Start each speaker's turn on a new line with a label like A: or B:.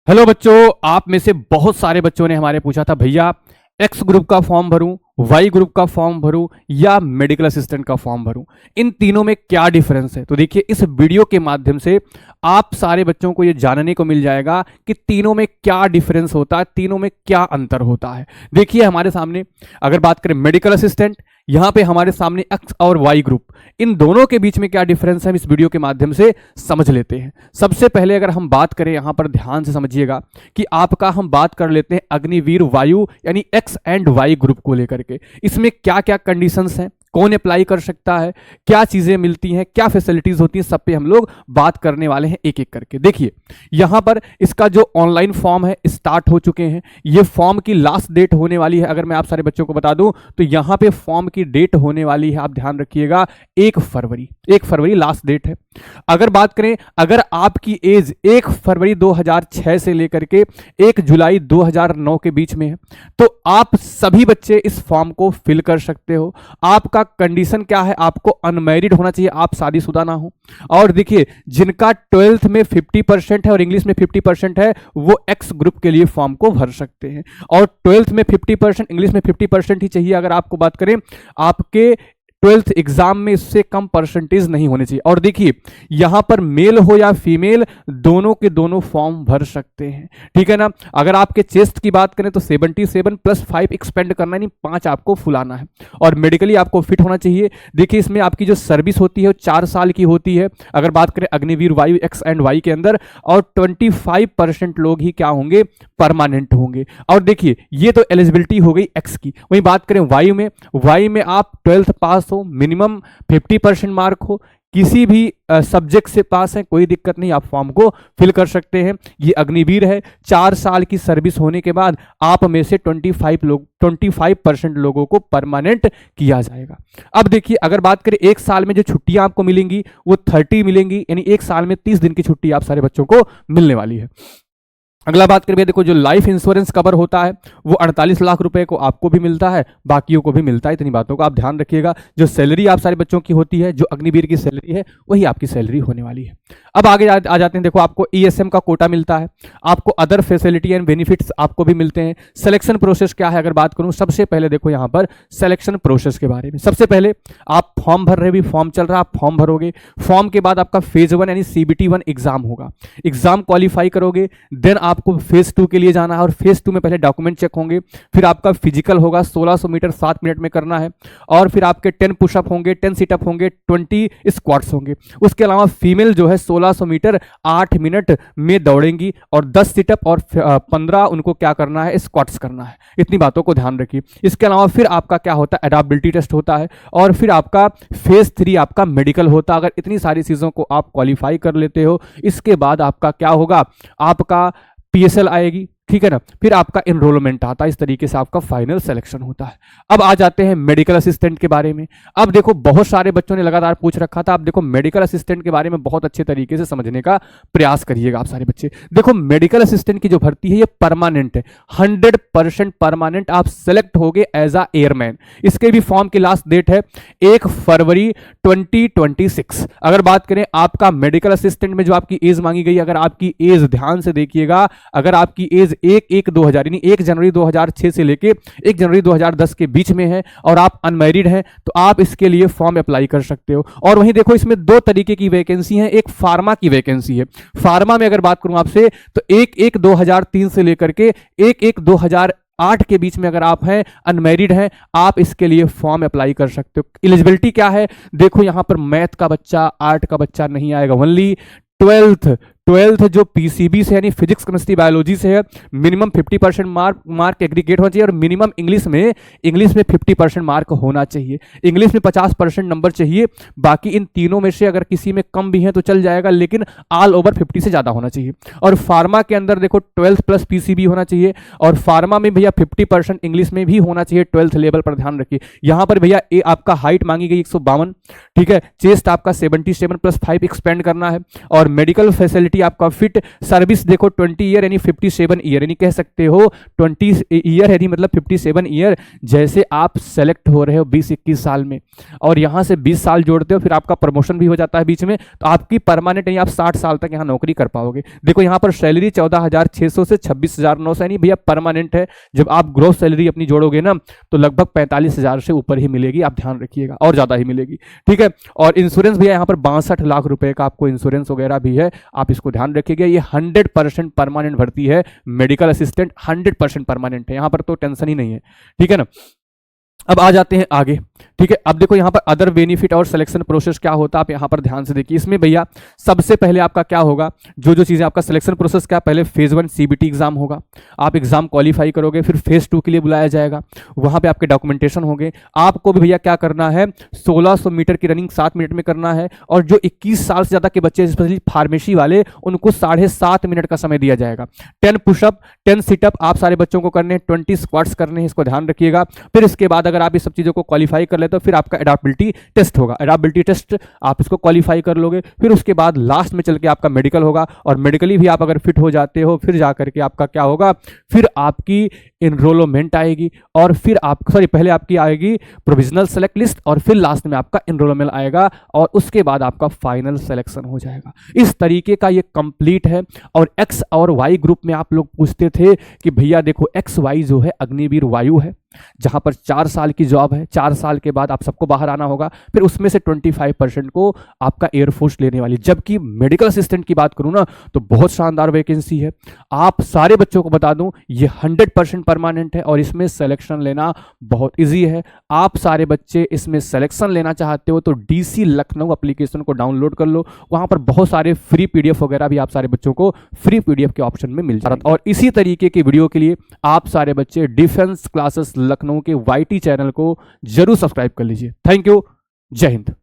A: Hello बच्चों, आप में से बहुत सारे बच्चों ने हमारे पूछा था भैया एक्स ग्रुप का फॉर्म भरूं, वाई ग्रुप का फॉर्म भरूं या मेडिकल असिस्टेंट का फॉर्म भरूं, इन तीनों में क्या डिफरेंस है। तो देखिए इस वीडियो के माध्यम से आप सारे बच्चों को ये जानने को मिल जाएगा कि तीनों में क्या डिफरेंस होता है, तीनों में क्या अंतर होता है। देखिए हमारे सामने अगर बात करें मेडिकल असिस्टेंट, यहां पे हमारे सामने एक्स और वाई ग्रुप, इन दोनों के बीच में क्या डिफरेंस है हम इस वीडियो के माध्यम से समझ लेते हैं। सबसे पहले अगर हम बात करें, यहां पर ध्यान से समझिएगा कि आपका हम बात कर लेते हैं अग्निवीर वायु यानी एक्स एंड वाई ग्रुप को लेकर के। इसमें क्या क्या कंडीशंस हैं, कौन अप्लाई कर सकता है, क्या चीजें मिलती हैं, क्या फैसिलिटीज होती हैं, सब पे हम लोग बात करने वाले हैं एक एक करके। देखिए यहां पर इसका जो ऑनलाइन फॉर्म है स्टार्ट हो चुके हैं। ये फॉर्म की लास्ट डेट होने वाली है, अगर मैं आप सारे बच्चों को बता दूं तो यहां पे फॉर्म की डेट होने वाली है, आप ध्यान रखिएगा 1 फरवरी लास्ट डेट है। अगर बात करें, अगर आपकी एज 1 फरवरी 2006 से लेकर के 1 जुलाई 2009 के बीच में है तो आप सभी बच्चे इस फॉर्म को फिल कर सकते हो। आपका कंडीशन क्या है, आपको अनमैरिड होना चाहिए, आप शादीशुदा ना हो। और देखिए जिनका 12th में 50% है और इंग्लिश में 50% है वो एक्स ग्रुप के लिए फॉर्म को भर सकते हैं। और 12th में 50%, इंग्लिश में 50% ही चाहिए। अगर आपको बात करें, आपके 12th एग्जाम में इससे कम परसेंटेज नहीं होने चाहिए। और देखिए यहां पर मेल हो या फीमेल दोनों के दोनों फॉर्म भर सकते हैं, ठीक है ना। अगर आपके चेस्ट की बात करें तो 77 + 5 एक्सपेंड करना है, 5 आपको फुलाना है। और मेडिकली आपको फिट होना चाहिए। देखिए इसमें आपकी जो सर्विस होती है वो 4 साल की होती है, अगर बात करें अग्निवीर वायु एक्स एंड वाई के अंदर। और 25% लोग ही क्या होंगे, परमानेंट होंगे। और देखिए ये तो एलिजिबिलिटी हो गई एक्स की। वहीं बात करें वाई में आप 12th पास हो, मिनिमम 50% मार्क हो, किसी भी सब्जेक्ट से पास है, कोई दिक्कत नहीं, आप फॉर्म को फिल कर सकते हैं। ये अग्निवीर है, 4 साल की सर्विस होने के बाद आप में से 25% लोगों को परमानेंट किया जाएगा। अब देखिए अगर बात करें एक साल में जो छुट्टियां आपको मिलेंगी वो 30 मिलेंगी, यानी एक साल में 30 दिन की छुट्टी आप सारे बच्चों को मिलने वाली है। अगला बात करें, देखो जो लाइफ इंश्योरेंस कवर होता है वो 48 लाख रुपए को आपको भी मिलता है, बाकियों को भी मिलता है। इतनी बातों का आप ध्यान रखिएगा। जो सैलरी आप सारे बच्चों की होती है, जो अग्निवीर की सैलरी है वही आपकी सैलरी होने वाली है। अब आगे आ जाते हैं। देखो आपको ईएसएम का कोटा मिलता है, आपको अदर फैसिलिटी एंड बेनिफिट्स आपको भी मिलते हैं। सिलेक्शन प्रोसेस क्या है अगर बात करूं, सबसे पहले देखो यहां पर सिलेक्शन प्रोसेस के बारे में। सबसे पहले आप फॉर्म भर रहे, भी फॉर्म चल रहा है, आप फॉर्म भरोगे। फॉर्म के बाद आपका फेज 1 यानी CBT 1 एग्जाम होगा, एग्जाम क्वालिफाई करोगे, देन आपको फेज 2 के लिए जाना है। और फेज 2 में पहले डॉक्यूमेंट चेक होंगे, फिर आपका फिजिकल होगा, 1600 मीटर 7 मिनट में करना है। और फिर आपके 10 पुशअप होंगे, 10 सिटअप होंगे, 20 स्क्वाट्स होंगे। उसके अलावा फीमेल जो है 1600 मीटर 8 मिनट में दौड़ेंगी और 10 सिटअप और 15 उनको क्या करना है, स्क्वाट्स करना है। इतनी बातों को ध्यान रखिए। इसके अलावा फिर आपका क्या होता है, एडाप्टेबिलिटी टेस्ट होता है। और फिर आपका फेज 3 आपका मेडिकल होता है। अगर इतनी सारी चीजों को आप क्वालिफाई कर लेते हो, इसके बाद आपका क्या होगा, आपका PSL आएगी, ठीक है ना। फिर आपका एनरोलमेंट आता है, इस तरीके से आपका फाइनल सिलेक्शन होता है। अब आ जाते हैं मेडिकल असिस्टेंट के बारे में। अब देखो बहुत सारे बच्चों ने लगातार पूछ रखा था, अब देखो मेडिकल असिस्टेंट के बारे में बहुत अच्छे तरीके से समझने का प्रयास करिएगा आप सारे बच्चे। देखो मेडिकल असिस्टेंट की जो भर्ती है ये परमानेंट है, 100% परमानेंट। आप सेलेक्ट होगे एज अ एयरमैन। इसके भी फॉर्म की लास्ट डेट है 1 फरवरी 2026। अगर बात करें आपका मेडिकल असिस्टेंट में जो आपकी एज मांगी गई, अगर आपकी एज ध्यान से देखिएगा, अगर आपकी एज 1/1/2000 यानी 1 जनवरी 2006 से लेके 1 जनवरी 2010 के बीच में है और आप अनमैरिड हैं तो आप इसके लिए फॉर्म अप्लाई कर सकते हो। और वहीं देखो इसमें 2 तरीके की वैकेंसी है, एक फार्मा की वैकेंसी है। फार्मा में अगर बात करूं आपसे तो 1/1/2003 से लेकर के 1/1/2008 के बीच में अगर आप हैं, अनमैरिड हैं, आप इसके लिए फॉर्म अप्लाई कर सकते हो। एलिजिबिलिटी क्या है, देखो यहां पर मैथ का बच्चा, आर्ट का बच्चा नहीं आएगा, ओनली 12th जो PCB से यानी फिजिक्स केमिस्ट्री बायोलॉजी से है, मिनिमम 50% मार्क एग्रीगेट होना चाहिए। और मिनिमम इंग्लिश में 50% मार्क होना चाहिए, इंग्लिश में 50% नंबर चाहिए। बाकी इन तीनों में से अगर किसी में कम भी है तो चल जाएगा, लेकिन ऑल ओवर 50 से ज्यादा होना चाहिए। और फार्मा के अंदर देखो 12th + PCB होना चाहिए। और फार्मा में भैया 50% इंग्लिश में भी होना चाहिए, 12th लेवल पर ध्यान रखिए। यहां पर भैया आपका हाइट मांगी गई 152, ठीक है। चेस्ट आपका 77 + 5 एक्सपेंड करना है। और मेडिकल फैसिलिटी एलिजिबिलिटी आपका फिट, सर्विस देखो 20 ईयर यानी 57 ईयर, यानी कह सकते हो 20 ईयर यानी मतलब 57 ईयर। जैसे आप सेलेक्ट हो रहे हो 20-21 साल में और यहाँ से 20 साल जोड़ते हो, फिर आपका प्रमोशन भी हो जाता है बीच में, तो आपकी परमानेंट यानी आप 60 साल तक यहाँ नौकरी कर पाओगे। देखो यहाँ पर सैलरी 14,600 से 26,900 यानी भैया परमानेंट है। जब आप ग्रोस सैलरी अपनी जोड़ोगे ना तो लगभग 45,000 से ऊपर ही मिलेगी, आप ध्यान रखिएगा, और ज्यादा ही मिलेगी, ठीक है। और इंश्योरेंस भैया यहाँ पर 62 लाख रुपए का आपको इंश्योरेंस वगैरह भी है, आप इसको ध्यान रखिएगा। ये 100% परमानेंट भर्ती है, मेडिकल असिस्टेंट 100% परमानेंट है, यहाँ पर तो टेंशन ही नहीं है, ठीक है ना। अब आ जाते हैं आगे, ठीक है। अब देखो यहाँ पर अदर बेनिफिट और सिलेक्शन प्रोसेस क्या होता है, आप यहाँ पर ध्यान से देखिए। इसमें भैया सबसे पहले आपका क्या होगा, जो चीजें आपका सिलेक्शन प्रोसेस क्या, पहले फेज 1 CBT एग्जाम होगा, आप एग्जाम क्वालिफाई करोगे, फिर फेज 2 के लिए बुलाया जाएगा, वहां पे आपके डॉक्यूमेंटेशन होंगे। आपको भी भैया क्या करना है, 1600 मीटर की रनिंग 7 मिनट में करना है, और जो 21 साल से ज्यादा के बच्चे स्पेशली फार्मेसी वाले, उनको 7.5 मिनट का समय दिया जाएगा। 10 पुशअप 10 सिटअप आप सारे बच्चों को करने हैं, 20 स्क्वाट्स करने हैं, इसको ध्यान रखिएगा। फिर इसके बाद अगर आप इस सब चीजों को क्वालिफाई कर लेते हो, फिर आपका एडाप्टिबिलिटी टेस्ट होगा, एडाप्टिबिलिटी टेस्ट आप इसको क्वालिफाई कर लोगे, फिर उसके बाद लास्ट में चल के आपका मेडिकल होगा, और मेडिकली भी आप अगर फिट हो जाते हो, फिर जाकर के आपका क्या होगा, फिर आपकी एनरोलमेंट आएगी, और फिर आप पहले आपकी आएगी प्रोविजनल सेलेक्ट लिस्ट, और फिर लास्ट में आपका एनरोलमेंट आएगा, और उसके बाद आपका फाइनल सिलेक्शन हो जाएगा। इस तरीके का ये कंप्लीट है। और एक्स और वाई ग्रुप में आप लोग पूछते थे कि भैया देखो XY जो है अग्निवीर वायु है, जहां पर 4 साल की जॉब है, 4 साल के बाद आप सबको बाहर आना होगा, फिर उसमें से 25% को आपका एयरफोर्स लेने वाली। जबकि मेडिकल असिस्टेंट की बात करूं ना तो बहुत शानदार वैकेंसी है, आप सारे बच्चों को बता दूं ये 100% परमानेंट है, और इसमें सिलेक्शन लेना बहुत इजी है। आप सारे बच्चे इसमें सिलेक्शन लेना चाहते हो तो DC लखनऊ एप्लीकेशन को डाउनलोड कर लो, वहां पर बहुत सारे फ्री PDF वगैरह भी आप सारे बच्चों को फ्री PDF के ऑप्शन में मिल जाएगा। और इसी तरीके की वीडियो के लिए आप सारे बच्चे डिफेंस क्लासेस लखनऊ के YT चैनल को जरूर सब्सक्राइब कर लीजिए। थैंक यू, जय हिंद।